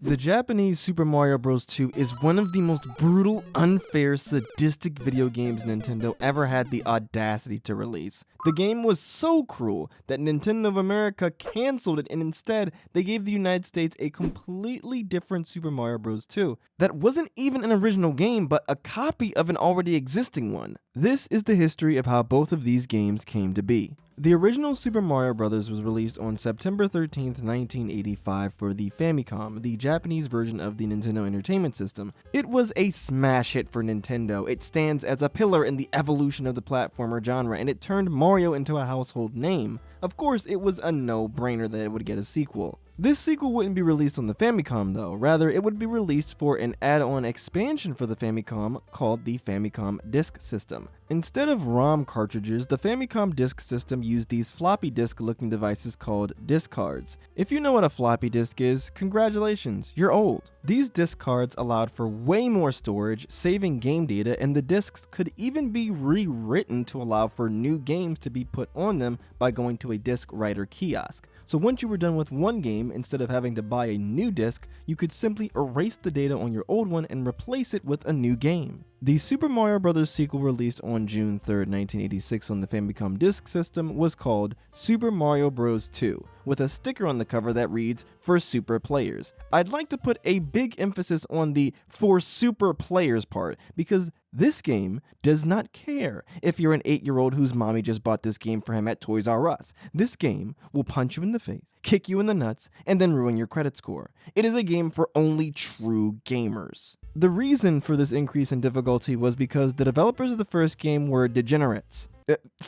The Japanese Super Mario Bros. 2 is one of the most brutal, unfair, sadistic video games Nintendo ever had the audacity to release. The game was so cruel that Nintendo of America canceled it, and instead they gave the United States a completely different Super Mario Bros. 2 that wasn't even an original game but a copy of an already existing one. This is the history of how both of these games came to be. The original Super Mario Bros. Was released on September 13th, 1985 for the Famicom, the Japanese version of the Nintendo Entertainment System. It was a smash hit for Nintendo. It stands as a pillar in the evolution of the platformer genre, and it turned Mario into a household name. Of course, it was a no-brainer that it would get a sequel. This sequel wouldn't be released on the Famicom though, rather it would be released for an add-on expansion for the Famicom called the Famicom Disk System. Instead of ROM cartridges, the Famicom Disk System used these floppy disk looking devices called disk cards. If you know what a floppy disk is, congratulations, you're old. These disk cards allowed for way more storage, saving game data, and the disks could even be rewritten to allow for new games to be put on them by going to a disk writer kiosk. So once you were done with one game, instead of having to buy a new disc, you could simply erase the data on your old one and replace it with a new game. The Super Mario Bros. Sequel released on June 3rd, 1986 on the Famicom Disk System was called Super Mario Bros. 2, with a sticker on the cover that reads, "For Super Players." I'd like to put a big emphasis on the "For Super Players" part, because this game does not care if you're an 8-year-old whose mommy just bought this game for him at Toys R Us. This game will punch you in the face, kick you in the nuts, and then ruin your credit score. It is a game for only true gamers. The reason for this increase in difficulty was because the developers of the first game were degenerates.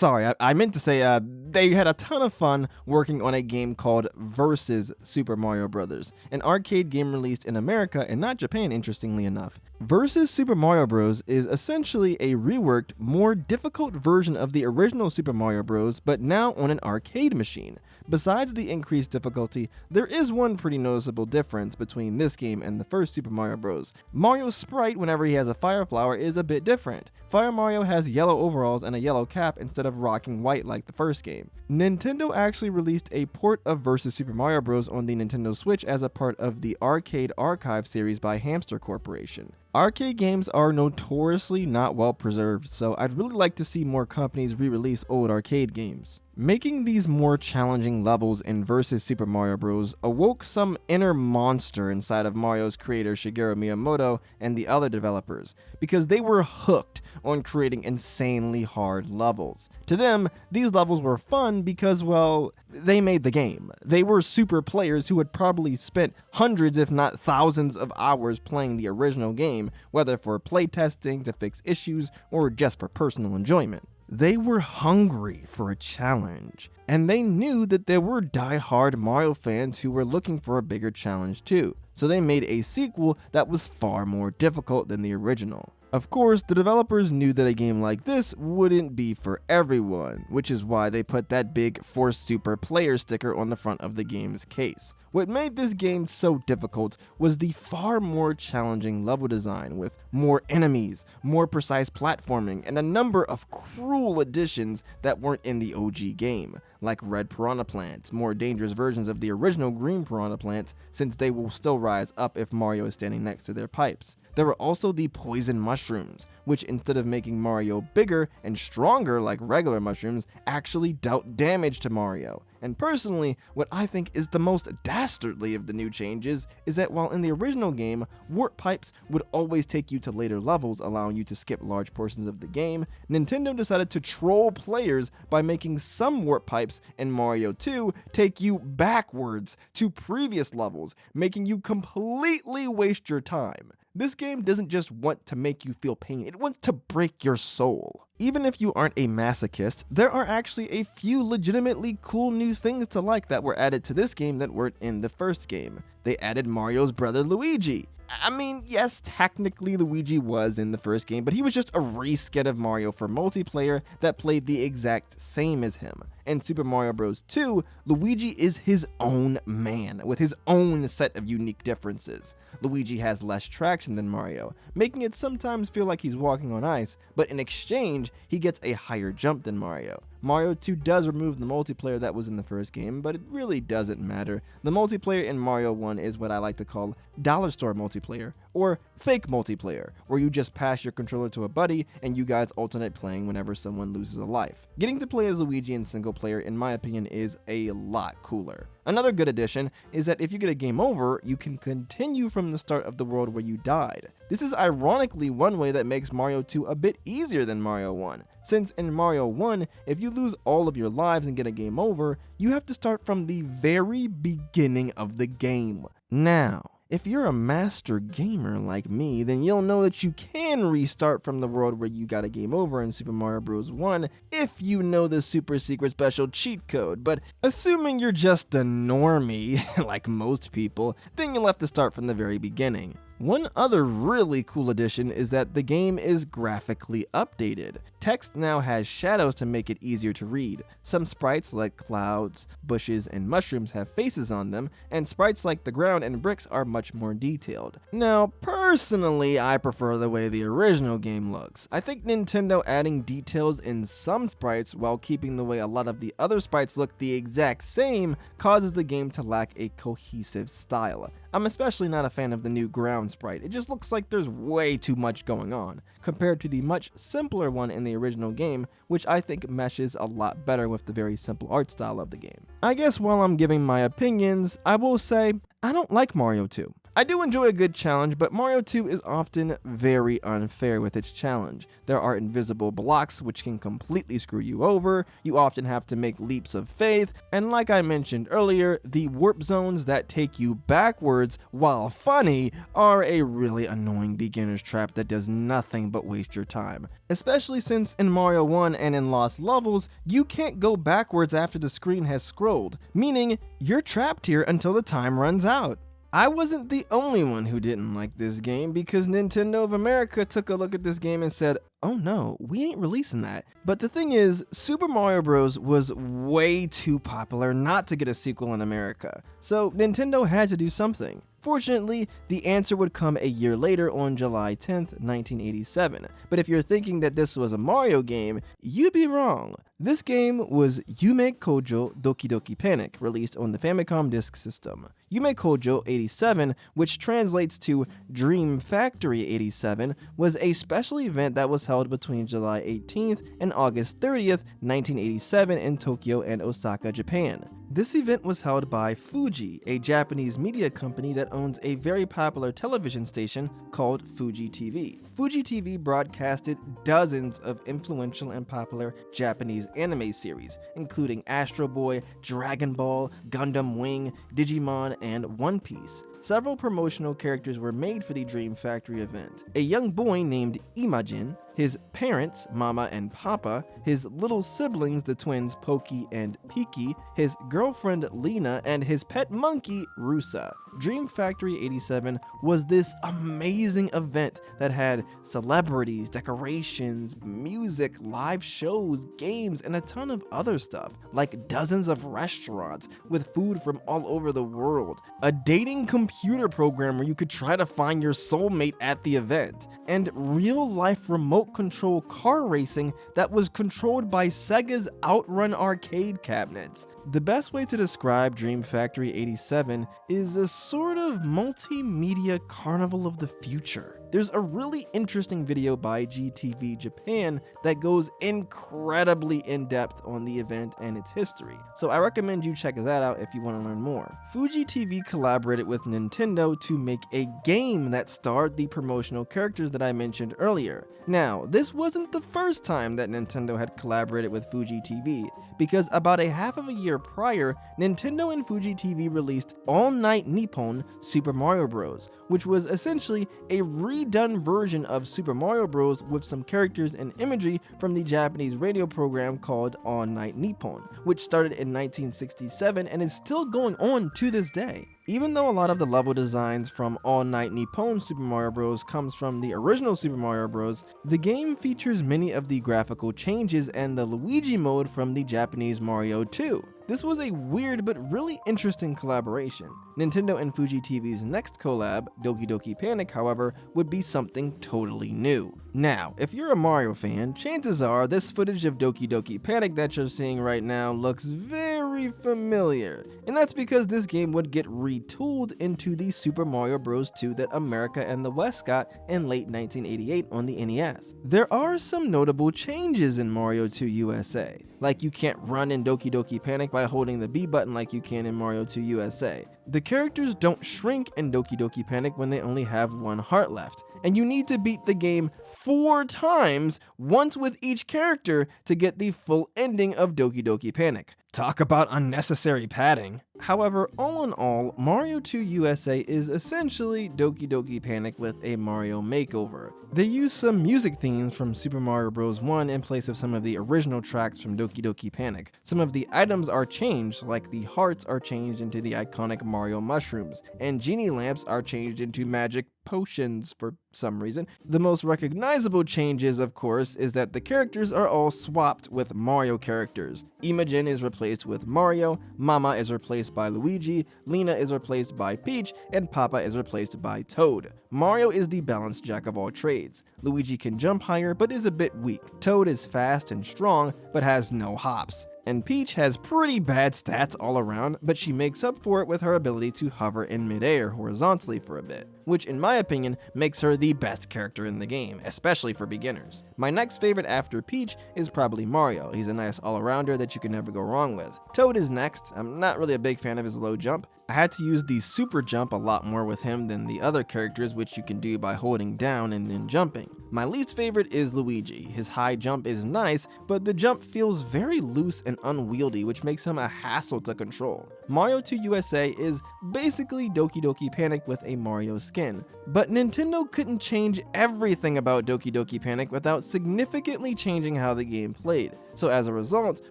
I meant to say they had a ton of fun working on a game called Versus Super Mario Bros., an arcade game released in America and not Japan, interestingly enough. Versus Super Mario Bros. Is essentially a reworked, more difficult version of the original Super Mario Bros., but now on an arcade machine. Besides the increased difficulty, there is one pretty noticeable difference between this game and the first Super Mario Bros. Mario's sprite, whenever he has a fire flower, is a bit different. Fire Mario has yellow overalls and a yellow cap instead of rocking white like the first game. Nintendo actually released a port of Versus Super Mario Bros. On the Nintendo Switch as a part of the Arcade Archive series by Hamster Corporation. Arcade games are notoriously not well preserved, so I'd really like to see more companies re-release old arcade games. Making these more challenging levels in Versus Super Mario Bros. Awoke some inner monster inside of Mario's creator Shigeru Miyamoto and the other developers, because they were hooked on creating insanely hard levels. To them, these levels were fun because, well, they made the game. They were super players who had probably spent hundreds if not thousands of hours playing the original game, whether for playtesting, to fix issues, or just for personal enjoyment. They were hungry for a challenge, and they knew that there were die-hard Mario fans who were looking for a bigger challenge too, so they made a sequel that was far more difficult than the original. Of course, the developers knew that a game like this wouldn't be for everyone, which is why they put that big "For Super Player" sticker on the front of the game's case. What made this game so difficult was the far more challenging level design, with more enemies, more precise platforming, and a number of cruel additions that weren't in the OG game, like red piranha plants, more dangerous versions of the original green piranha plants, since they will still rise up if Mario is standing next to their pipes. There were also the poison mushrooms, which instead of making Mario bigger and stronger like regular mushrooms, actually dealt damage to Mario. And personally, what I think is the most dastardly of the new changes is that while in the original game, warp pipes would always take you to later levels, allowing you to skip large portions of the game, Nintendo decided to troll players by making some warp pipes in Mario 2 take you backwards to previous levels, making you completely waste your time. This game doesn't just want to make you feel pain, it wants to break your soul. Even if you aren't a masochist, there are actually a few legitimately cool new things to like that were added to this game that weren't in the first game. They added Mario's brother Luigi. I mean, yes, technically Luigi was in the first game, but he was just a reskin of Mario for multiplayer that played the exact same as him. In Super Mario Bros. 2, Luigi is his own man, with his own set of unique differences. Luigi has less traction than Mario, making it sometimes feel like he's walking on ice, but in exchange, he gets a higher jump than Mario. Mario 2 does remove the multiplayer that was in the first game, but it really doesn't matter. The multiplayer in Mario 1 is what I like to call dollar store multiplayer, or fake multiplayer, where you just pass your controller to a buddy and you guys alternate playing whenever someone loses a life. Getting to play as Luigi in single player, in my opinion, is a lot cooler. Another good addition is that if you get a game over, you can continue from the start of the world where you died. This is ironically one way that makes Mario 2 a bit easier than Mario 1, since in Mario 1, if you lose all of your lives and get a game over, you have to start from the very beginning of the game. Now, if you're a master gamer like me, then you'll know that you can restart from the world where you got a game over in Super Mario Bros. 1 if you know the super secret special cheat code, but assuming you're just a normie, like most people, then you'll have to start from the very beginning. One other really cool addition is that the game is graphically updated. Text now has shadows to make it easier to read. Some sprites like clouds, bushes, and mushrooms have faces on them, and sprites like the ground and bricks are much more detailed. Now, personally, I prefer the way the original game looks. I think Nintendo adding details in some sprites while keeping the way a lot of the other sprites look the exact same causes the game to lack a cohesive style. I'm especially not a fan of the new ground sprite. It just looks like there's way too much going on, compared to the much simpler one in the original game, which I think meshes a lot better with the very simple art style of the game. I guess while I'm giving my opinions, I will say I don't like Mario 2. I do enjoy a good challenge, but Mario 2 is often very unfair with its challenge. There are invisible blocks which can completely screw you over, you often have to make leaps of faith, and like I mentioned earlier, the warp zones that take you backwards, while funny, are a really annoying beginner's trap that does nothing but waste your time. Especially since in Mario 1 and in Lost Levels, you can't go backwards after the screen has scrolled, meaning you're trapped here until the time runs out. I wasn't the only one who didn't like this game, because Nintendo of America took a look at this game and said, oh no, we ain't releasing that. But the thing is, Super Mario Bros. Was way too popular not to get a sequel in America, so Nintendo had to do something. Fortunately, the answer would come a year later on July 10th, 1987. But if you're thinking that this was a Mario game, you'd be wrong. This game was Yume Kojo Doki Doki Panic, released on the Famicom Disk System. Yume Kojo 87, which translates to Dream Factory 87, was a special event that was held between July 18th and August 30th, 1987 in Tokyo and Osaka, Japan. This event was held by Fuji, a Japanese media company that owns a very popular television station called Fuji TV. Fuji TV broadcasted dozens of influential and popular Japanese anime series, including Astro Boy, Dragon Ball, Gundam Wing, Digimon, and One Piece. Several promotional characters were made for the Dream Factory event. A young boy named Imajin, his parents, Mama and Papa, his little siblings, the twins Poki and Piki, his girlfriend Lena, and his pet monkey, Rusa. Dream Factory 87 was this amazing event that had celebrities, decorations, music, live shows, games, and a ton of other stuff, like dozens of restaurants with food from all over the world, a dating computer program where you could try to find your soulmate at the event, and real-life remote control car racing that was controlled by Sega's Outrun arcade cabinets. The best way to describe Dream Factory 87 is a sort of multimedia carnival of the future. There's a really interesting video by GTV Japan that goes incredibly in-depth on the event and its history, so I recommend you check that out if you want to learn more. Fuji TV collaborated with Nintendo to make a game that starred the promotional characters that I mentioned earlier. Now, this wasn't the first time that Nintendo had collaborated with Fuji TV, because about a half of a year prior, Nintendo and Fuji TV released All Night Nippon Super Mario Bros., which was essentially a redone version of Super Mario Bros. With some characters and imagery from the Japanese radio program called All Night Nippon, which started in 1967 and is still going on to this day. Even though a lot of the level designs from All Night Nippon Super Mario Bros. Comes from the original Super Mario Bros., the game features many of the graphical changes and the Luigi mode from the Japanese Mario 2. This was a weird but really interesting collaboration. Nintendo and Fuji TV's next collab, Doki Doki Panic, however, would be something totally new. Now, if you're a Mario fan, chances are this footage of Doki Doki Panic that you're seeing right now looks very familiar, and that's because this game would get retooled into the Super Mario Bros. 2 that America and the West got in late 1988 on the NES. There are some notable changes in Mario 2 USA, like you can't run in Doki Doki Panic by holding the B button like you can in Mario 2 USA. The characters don't shrink in Doki Doki Panic when they only have one heart left, and you need to beat the game 4 times, once with each character, to get the full ending of Doki Doki Panic. Talk about unnecessary padding. However, all in all, Mario 2 USA is essentially Doki Doki Panic with a Mario makeover. They use some music themes from Super Mario Bros. 1 in place of some of the original tracks from Doki Doki Panic. Some of the items are changed, like the hearts are changed into the iconic Mario mushrooms, and genie lamps are changed into magic potions for some reason. The most recognizable changes, of course, is that the characters are all swapped with Mario characters. Imogen is replaced with Mario, Mama is replaced by Luigi, Lena is replaced by Peach, and Papa is replaced by Toad. Mario is the balanced jack of all trades. Luigi can jump higher but is a bit weak. Toad is fast and strong but has no hops. And Peach has pretty bad stats all around, but she makes up for it with her ability to hover in midair horizontally for a bit, which in my opinion makes her the best character in the game, especially for beginners. My next favorite after Peach is probably Mario. He's a nice all-arounder that you can never go wrong with. Toad is next. I'm not really a big fan of his low jump. I had to use the super jump a lot more with him than the other characters, which you can do by holding down and then jumping. My least favorite is Luigi. His high jump is nice, but the jump feels very loose and unwieldy, which makes him a hassle to control. Mario 2 USA is basically Doki Doki Panic with a Mario skin, but Nintendo couldn't change everything about Doki Doki Panic without significantly changing how the game played. So as a result,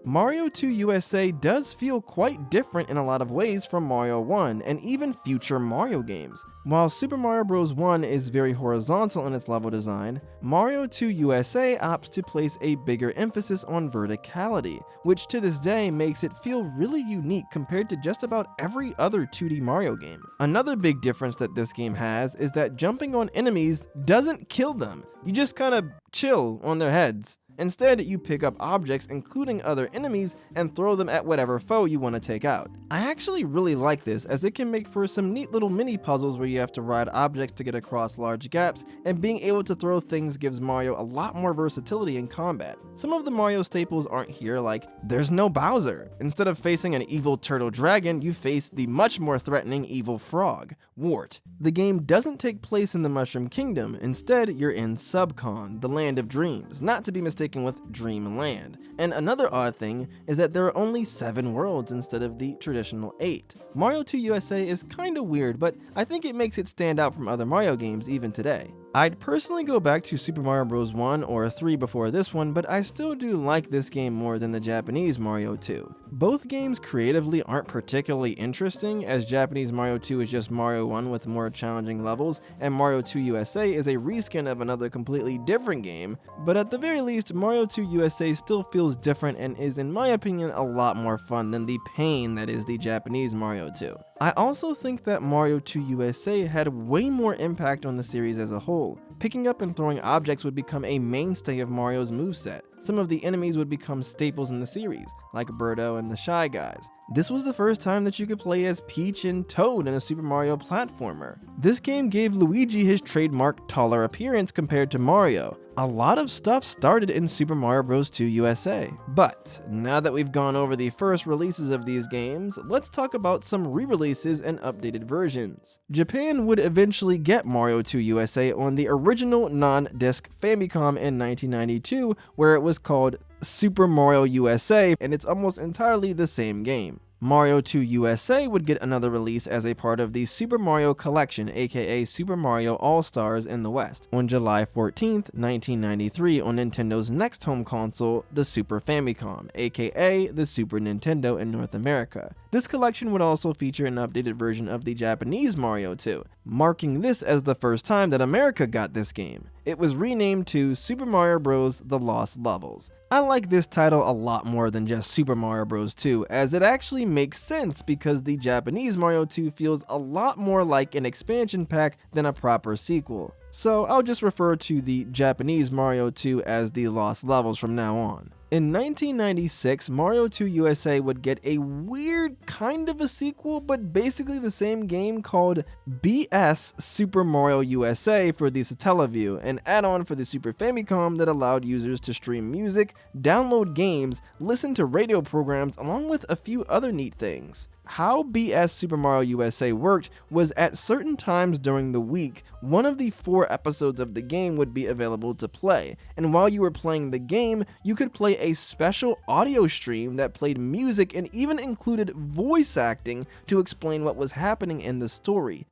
Mario 2 USA does feel quite different in a lot of ways from Mario 1 and even future Mario games. While Super Mario Bros. 1 is very horizontal in its level design, Mario 2 USA opts to place a bigger emphasis on verticality, which to this day makes it feel really unique compared to just about every other 2D Mario game. Another big difference that this game has is that jumping on enemies doesn't kill them. You just kind of chill on their heads. Instead, you pick up objects, including other enemies, and throw them at whatever foe you want to take out. I actually really like this, as it can make for some neat little mini puzzles where you have to ride objects to get across large gaps, and being able to throw things gives Mario a lot more versatility in combat. Some of the Mario staples aren't here, like there's no Bowser. Instead of facing an evil turtle dragon, you face the much more threatening evil frog, Wart. The game doesn't take place in the Mushroom Kingdom. Instead, you're in Subcon, the land of dreams, not to be mistaken with Dreamland. And another odd thing is that there are only 7 worlds instead of the traditional 8. Mario 2 USA is kinda weird, but I think it makes it stand out from other Mario games even today. I'd personally go back to Super Mario Bros. 1 or 3 before this one, but I still do like this game more than the Japanese Mario 2. Both games creatively aren't particularly interesting, as Japanese Mario 2 is just Mario 1 with more challenging levels, and Mario 2 USA is a reskin of another completely different game, but at the very least, Mario 2 USA still feels different and is, in my opinion, a lot more fun than the pain that is the Japanese Mario 2. I also think that Mario 2 USA had way more impact on the series as a whole. Picking up and throwing objects would become a mainstay of Mario's moveset. Some of the enemies would become staples in the series, like Birdo and the Shy Guys. This was the first time that you could play as Peach and Toad in a Super Mario platformer. This game gave Luigi his trademark taller appearance compared to Mario. A lot of stuff started in Super Mario Bros. 2 USA. But now that we've gone over the first releases of these games, let's talk about some re-releases and updated versions. Japan would eventually get Mario 2 USA on the original non-disc Famicom in 1992, where it was called Super Mario USA, and it's almost entirely the same game. Mario 2 USA would get another release as a part of the Super Mario Collection, aka Super Mario All-Stars in the West, on July 14th, 1993 on Nintendo's next home console, the Super Famicom, aka the Super Nintendo in North America. This collection would also feature an updated version of the Japanese Mario 2, marking this as the first time that America got this game. it was renamed to Super Mario Bros. The Lost Levels. I like this title a lot more than just Super Mario Bros. 2, as it actually makes sense because the Japanese Mario 2 feels a lot more like an expansion pack than a proper sequel. So I'll just refer to the Japanese Mario 2 as the Lost Levels from now on. In 1996, Mario 2 USA would get a weird kind of a sequel, but basically the same game called BS Super Mario USA for the Satellaview, an add-on for the Super Famicom that allowed users to stream music, download games, listen to radio programs, along with a few other neat things. How BS Super Mario USA worked was at certain times during the week, one of the 4 episodes of the game would be available to play, and while you were playing the game, you could play a special audio stream that played music and even included voice acting to explain what was happening in the story.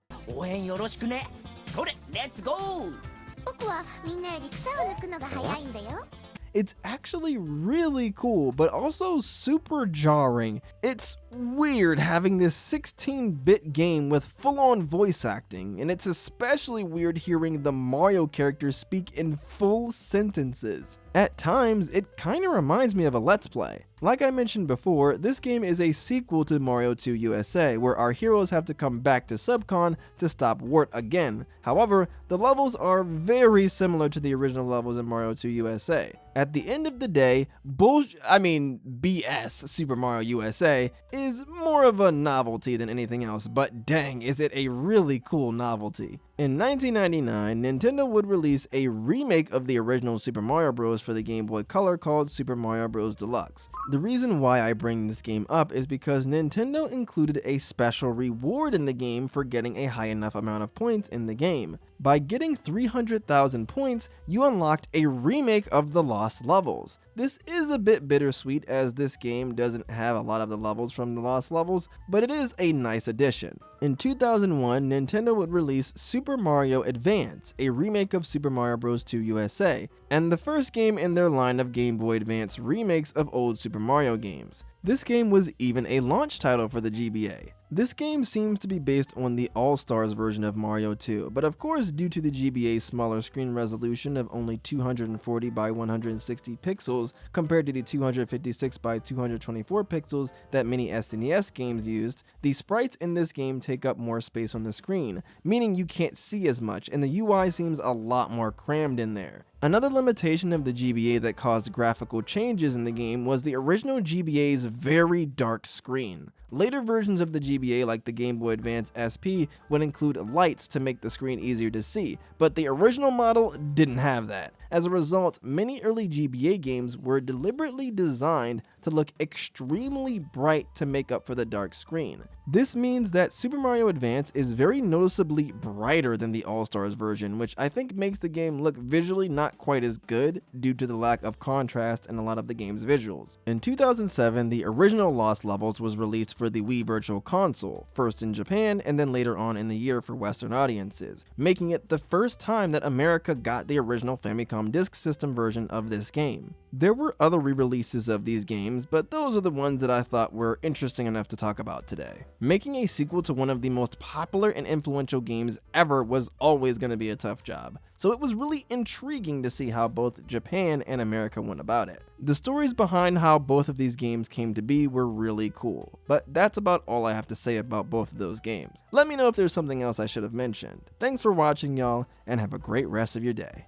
It's actually really cool, but also super jarring. It's weird having this 16-bit game with full-on voice acting, and it's especially weird hearing the Mario characters speak in full sentences. At times, it kinda reminds me of a Let's Play. Like I mentioned before, this game is a sequel to Mario 2 USA, where our heroes have to come back to Subcon to stop Wart again. However, the levels are very similar to the original levels in Mario 2 USA. At the end of the day, BS Super Mario USA is more of a novelty than anything else, but dang, is it a really cool novelty. In 1999, Nintendo would release a remake of the original Super Mario Bros. For the Game Boy Color called Super Mario Bros. Deluxe. The reason why I bring this game up is because Nintendo included a special reward in the game for getting a high enough amount of points in the game. By getting 300,000 points, you unlocked a remake of the Lost Levels. This is a bit bittersweet as this game doesn't have a lot of the levels from the Lost Levels, but it is a nice addition. In 2001, Nintendo would release Super Mario Advance, a remake of Super Mario Bros. 2 USA, and the first game in their line of Game Boy Advance remakes of old Super Mario games. This game was even a launch title for the GBA. This game seems to be based on the All-Stars version of Mario 2, but of course due to the GBA's smaller screen resolution of only 240 by 160 pixels compared to the 256 by 224 pixels that many SNES games used, the sprites in this game take up more space on the screen, meaning you can't see as much and the UI seems a lot more crammed in there. Another limitation of the GBA that caused graphical changes in the game was the original GBA's very dark screen. Later versions of the GBA like the Game Boy Advance SP would include lights to make the screen easier to see, but the original model didn't have that. As a result, many early GBA games were deliberately designed to look extremely bright to make up for the dark screen. This means that Super Mario Advance is very noticeably brighter than the All-Stars version, which I think makes the game look visually not quite as good due to the lack of contrast in a lot of the game's visuals. In 2007, the original Lost Levels was released for the Wii Virtual Console, first in Japan and then later on in the year for Western audiences, making it the first time that America got the original Famicom Disk System version of this game. There were other re-releases of these games, but those are the ones that I thought were interesting enough to talk about today. Making a sequel to one of the most popular and influential games ever was always going to be a tough job, so it was really intriguing to see how both Japan and America went about it. The stories behind how both of these games came to be were really cool, but that's about all I have to say about both of those games. Let me know if there's something else I should have mentioned. Thanks for watching, y'all, and have a great rest of your day.